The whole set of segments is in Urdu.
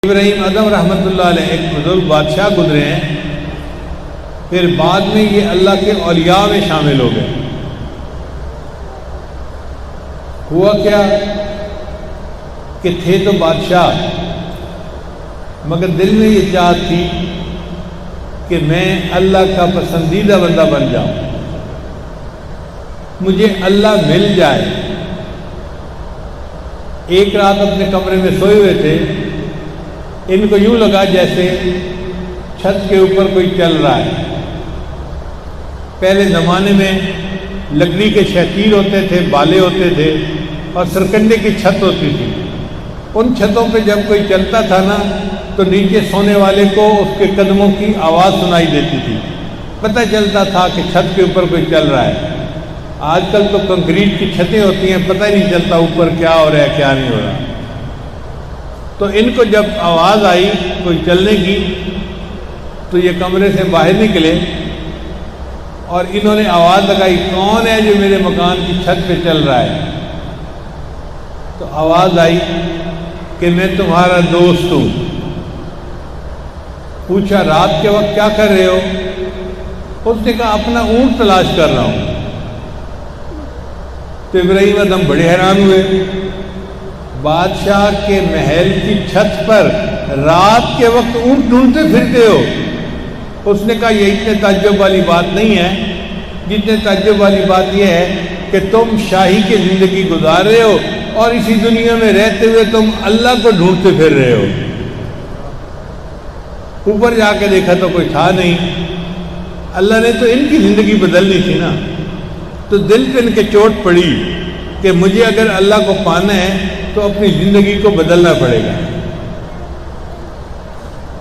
ابراہیم ادم رحمۃ اللہ علیہ ایک بزرگ بادشاہ گزرے ہیں، پھر بعد میں یہ اللہ کے اولیاء میں شامل ہو گئے۔ ہوا کیا کہ تھے تو بادشاہ، مگر دل میں یہ چاہت تھی کہ میں اللہ کا پسندیدہ بندہ بن جاؤں، مجھے اللہ مل جائے۔ ایک رات اپنے کمرے میں سوئے ہوئے تھے، ان کو یوں لگا جیسے چھت کے اوپر کوئی چل رہا ہے۔ پہلے زمانے میں لکڑی کے شتیر ہوتے تھے، بالے ہوتے تھے اور سرکنڈے کی چھت ہوتی تھی۔ ان چھتوں پہ جب کوئی چلتا تھا نا تو نیچے سونے والے کو اس کے قدموں کی آواز سنائی دیتی تھی، پتہ چلتا تھا کہ چھت کے اوپر کوئی چل رہا ہے۔ آج کل تو کنکریٹ کی چھتیں ہوتی ہیں، پتہ ہی نہیں چلتا اوپر کیا ہو رہا ہے کیا نہیں ہو رہا۔ تو ان کو جب آواز آئی کوئی چلنے کی تو یہ کمرے سے باہر نکلے اور انہوں نے آواز لگائی، کون ہے جو میرے مکان کی چھت پہ چل رہا ہے؟ تو آواز آئی کہ میں تمہارا دوست ہوں۔ پوچھا رات کے وقت کیا کر رہے ہو؟ اس نے کہا اپنا اونٹ تلاش کر رہا ہوں۔ تو ابراہیم ادم بڑے حیران ہوئے، بادشاہ کے محل کی چھت پر رات کے وقت اونٹ ڈھونڈتے پھرتے ہو؟ اس نے کہا یہ اتنے تعجب والی بات نہیں ہے، جتنے تعجب والی بات یہ ہے کہ تم شاہی کی زندگی گزار رہے ہو اور اسی دنیا میں رہتے ہوئے تم اللہ کو ڈھونڈتے پھر رہے ہو۔ اوپر جا کے دیکھا تو کوئی تھا نہیں۔ اللہ نے تو ان کی زندگی بدلنی تھی نا، تو دل پہ ان کے چوٹ پڑی کہ مجھے اگر اللہ کو پانا ہے تو اپنی زندگی کو بدلنا پڑے گا۔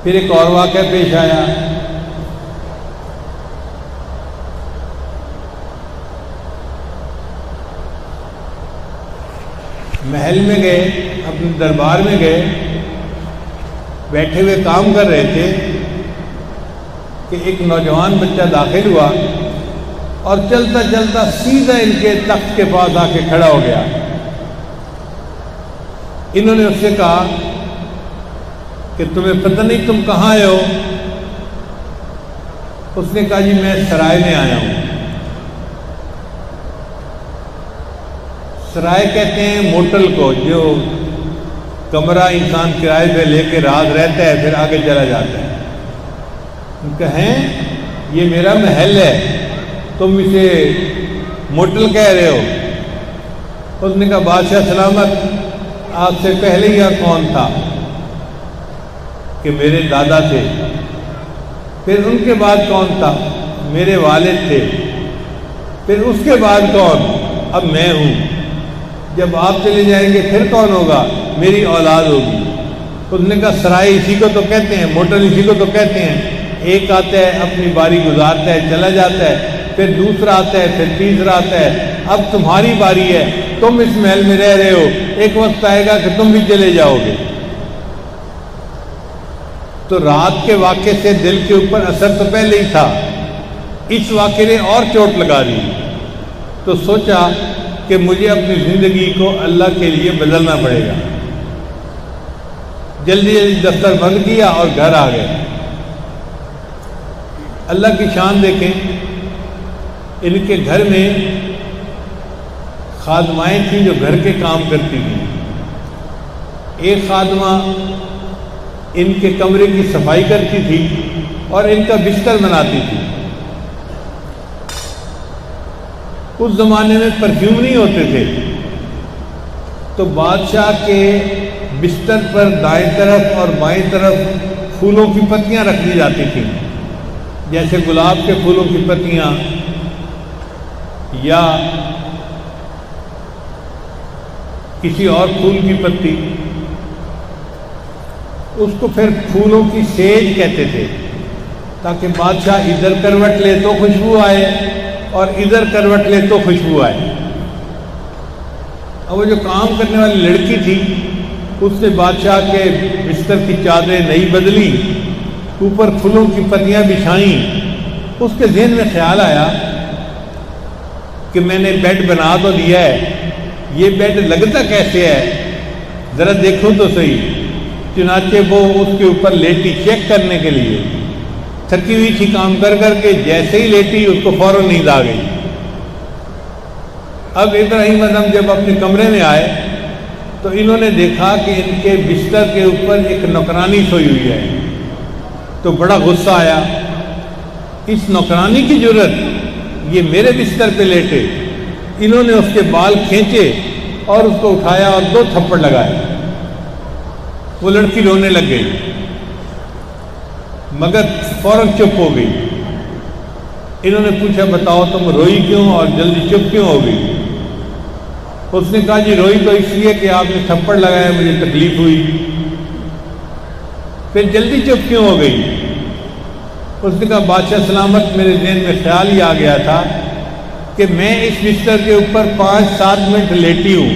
پھر ایک اور واقعہ پیش آیا۔ محل میں گئے، اپنے دربار میں گئے، بیٹھے ہوئے کام کر رہے تھے کہ ایک نوجوان بچہ داخل ہوا اور چلتا چلتا سیدھا ان کے تخت کے پاس آ کے کھڑا ہو گیا۔ انہوں نے اس سے کہا کہ تمہیں پتہ نہیں تم کہاں آئے ہو؟ اس نے کہا جی میں سرائے میں آیا ہوں۔ سرائے کہتے ہیں موٹل کو، جو کمرہ انسان کرائے پہ لے کے رات رہتا ہے پھر آگے چلا جاتا ہے۔ کہیں یہ میرا محل ہے، تم اسے موٹل کہہ رہے ہو؟ اس نے کہا بادشاہ سلامت، آپ سے پہلے یہاں کون تھا؟ کہ میرے دادا تھے۔ پھر ان کے بعد کون تھا؟ میرے والد تھے۔ پھر اس کے بعد کون؟ اب میں ہوں۔ جب آپ چلے جائیں گے پھر کون ہوگا؟ میری اولاد ہوگی۔ اس نے کہا سرائے اسی کو تو کہتے ہیں، موٹل اسی کو تو کہتے ہیں۔ ایک آتا ہے اپنی باری گزارتا ہے چلا جاتا ہے، پھر دوسرا آتا ہے، پھر تیسرا آتا ہے۔ اب تمہاری باری ہے، تم اس محل میں رہ رہے ہو، ایک وقت آئے گا کہ تم بھی چلے جاؤ گے۔ تو رات کے واقعے سے دل کے اوپر اثر تو پہلے ہی تھا، اس واقعے نے اور چوٹ لگا دی۔ تو سوچا کہ مجھے اپنی زندگی کو اللہ کے لیے بدلنا پڑے گا۔ جلدی جلدی دفتر بند کیا اور گھر آ گئے۔ اللہ کی شان دیکھیں، ان کے گھر میں خادمائیں تھیں جو گھر کے کام کرتی تھیں۔ ایک خادمہ ان کے کمرے کی صفائی کرتی تھی اور ان کا بستر بناتی تھی۔ اس زمانے میں پرفیوم نہیں ہوتے تھے، تو بادشاہ کے بستر پر دائیں طرف اور بائیں طرف پھولوں کی پتیاں رکھ دی جاتی تھیں، جیسے گلاب کے پھولوں کی پتیاں یا کسی اور پھول کی پتی۔ اس کو پھر پھولوں کی سیج کہتے تھے، تاکہ بادشاہ ادھر کروٹ لے تو خوشبو آئے اور ادھر کروٹ لے تو خوشبو آئے۔ اب وہ جو کام کرنے والی لڑکی تھی اس نے بادشاہ کے بستر کی چادریں نہیں بدلی، اوپر پھولوں کی پتیاں بچھائیں۔ اس کے ذہن میں خیال آیا کہ میں نے بیڈ بنا تو دیا ہے، یہ بیڈ لگتا کیسے ہے، ذرا دیکھو تو صحیح۔ چنانچہ وہ اس کے اوپر لیٹی چیک کرنے کے لیے، تھکی ہوئی تھی کام کر کر کے، جیسے ہی لیٹی اس کو فوراً نیند آ گئی۔ اب ابراہیم اعظم جب اپنے کمرے میں آئے تو انہوں نے دیکھا کہ ان کے بستر کے اوپر ایک نوکرانی سوئی ہوئی ہے، تو بڑا غصہ آیا، اس نوکرانی کی جرت، یہ میرے بستر پہ لیٹے۔ انہوں نے اس کے بال کھینچے اور اس کو اٹھایا اور 2 تھپڑ لگائے۔ وہ لڑکی رونے لگ گئی مگر فوراً چپ ہو گئی۔ انہوں نے پوچھا بتاؤ تم روئی کیوں اور جلدی چپ کیوں ہو گئی؟ اس نے کہا جی روئی تو اس لیے کہ آپ نے تھپڑ لگایا، مجھے تکلیف ہوئی۔ پھر جلدی چپ کیوں ہو گئی؟ اس نے کہا بادشاہ سلامت، میرے ذہن میں خیال ہی آ گیا تھا کہ میں اس بستر کے اوپر 5-7 منٹ لیٹی ہوں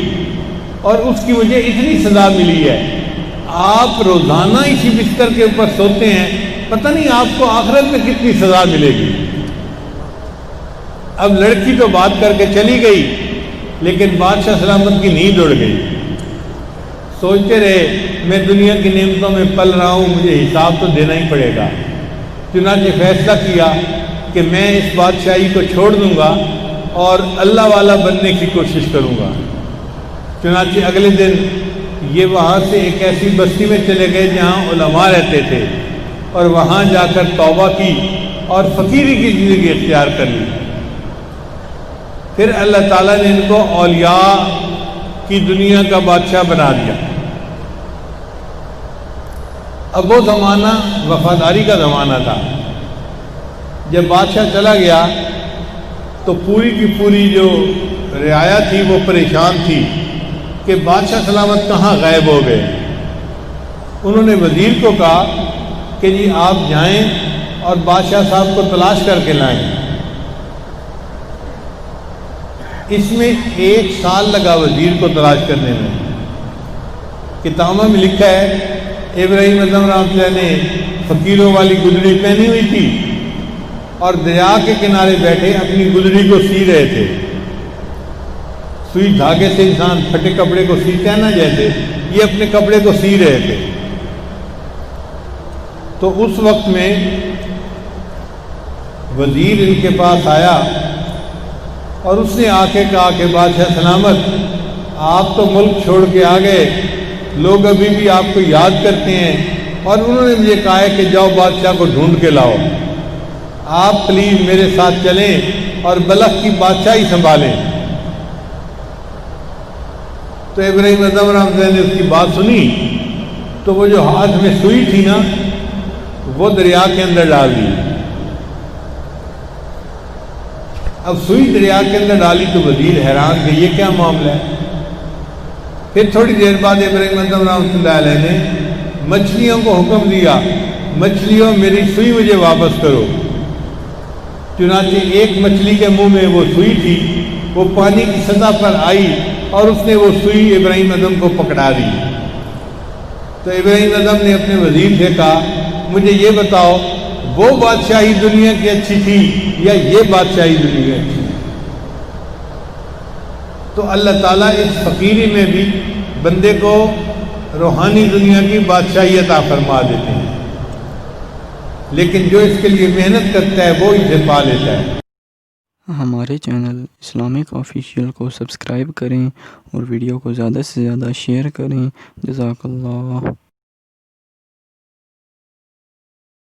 اور اس کی مجھے اتنی سزا ملی ہے۔ آپ روزانہ اسی بستر کے اوپر سوتے ہیں، پتہ نہیں آپ کو آخرت میں کتنی سزا ملے گی۔ اب لڑکی تو بات کر کے چلی گئی، لیکن بادشاہ سلامت کی نیند اڑ گئی۔ سوچتے رہے میں دنیا کی نعمتوں میں پل رہا ہوں، مجھے حساب تو دینا ہی پڑے گا۔ چنانچہ فیصلہ کیا کہ میں اس بادشاہی کو چھوڑ دوں گا اور اللہ والا بننے کی کوشش کروں گا۔ چنانچہ اگلے دن یہ وہاں سے ایک ایسی بستی میں چلے گئے جہاں علماء رہتے تھے، اور وہاں جا کر توبہ کی اور فقیری کی زندگی اختیار کر لی۔ پھر اللہ تعالیٰ نے ان کو اولیاء کی دنیا کا بادشاہ بنا دیا۔ اب وہ زمانہ وفاداری کا زمانہ تھا۔ جب بادشاہ چلا گیا تو پوری کی پوری جو رعایا تھی وہ پریشان تھی کہ بادشاہ سلامت کہاں غائب ہو گئے۔ انہوں نے وزیر کو کہا کہ جی آپ جائیں اور بادشاہ صاحب کو تلاش کر کے لائیں۔ اس میں 1 سال لگا وزیر کو تلاش کرنے میں۔ کتابوں میں لکھا ہے ابراہیم اعظم رحمۃ اللہ نے فقیروں والی گدڑی پہنی ہوئی تھی اور دریا کے کنارے بیٹھے اپنی گدڑی کو سی رہے تھے۔ سوئی دھاگے سے انسان پھٹے کپڑے کو سیتا ہے نا، جیسے یہ اپنے کپڑے کو سی رہے تھے۔ تو اس وقت میں وزیر ان کے پاس آیا اور اس نے آ کے کہا کہ بادشاہ سلامت، آپ تو ملک چھوڑ کے آ گئے، لوگ ابھی بھی آپ کو یاد کرتے ہیں، اور انہوں نے مجھے کہا ہے کہ جاؤ بادشاہ کو ڈھونڈ کے لاؤ، آپ پلیز میرے ساتھ چلیں اور بلخ کی بادشاہی سنبھالیں۔ تو ابراہیم اعظم رحمۃ اللہ نے اس کی بات سنی تو وہ جو ہاتھ میں سوئی تھی نا وہ دریا کے اندر ڈال دی۔ اب سوئی دریا کے اندر ڈالی تو وزیر حیران کہ یہ کیا معاملہ ہے۔ پھر تھوڑی دیر بعد ابراہیم اعظم رحمۃ اللہ علیہ نے مچھلیوں کو حکم دیا، مچھلیوں میری سوئی مجھے واپس کرو۔ چنانچہ ایک مچھلی کے منہ میں وہ سوئی تھی، وہ پانی کی سطح پر آئی اور اس نے وہ سوئی ابراہیم اعظم کو پکڑا دی۔ تو ابراہیم اعظم نے اپنے وزیر سے کہا مجھے یہ بتاؤ وہ بادشاہی دنیا کی اچھی تھی یا یہ بادشاہی دنیا اچھی؟ تو اللہ تعالیٰ اس فقیری میں بھی بندے کو روحانی دنیا کی بادشاہی عطا فرما دیتے ہیں، لیکن جو اس کے لیے محنت کرتا ہے وہ اسے پا لیتا ہے۔ ہمارے چینل اسلامک آفیشیل کو سبسکرائب کریں اور ویڈیو کو زیادہ سے زیادہ شیئر کریں۔ جزاک اللہ۔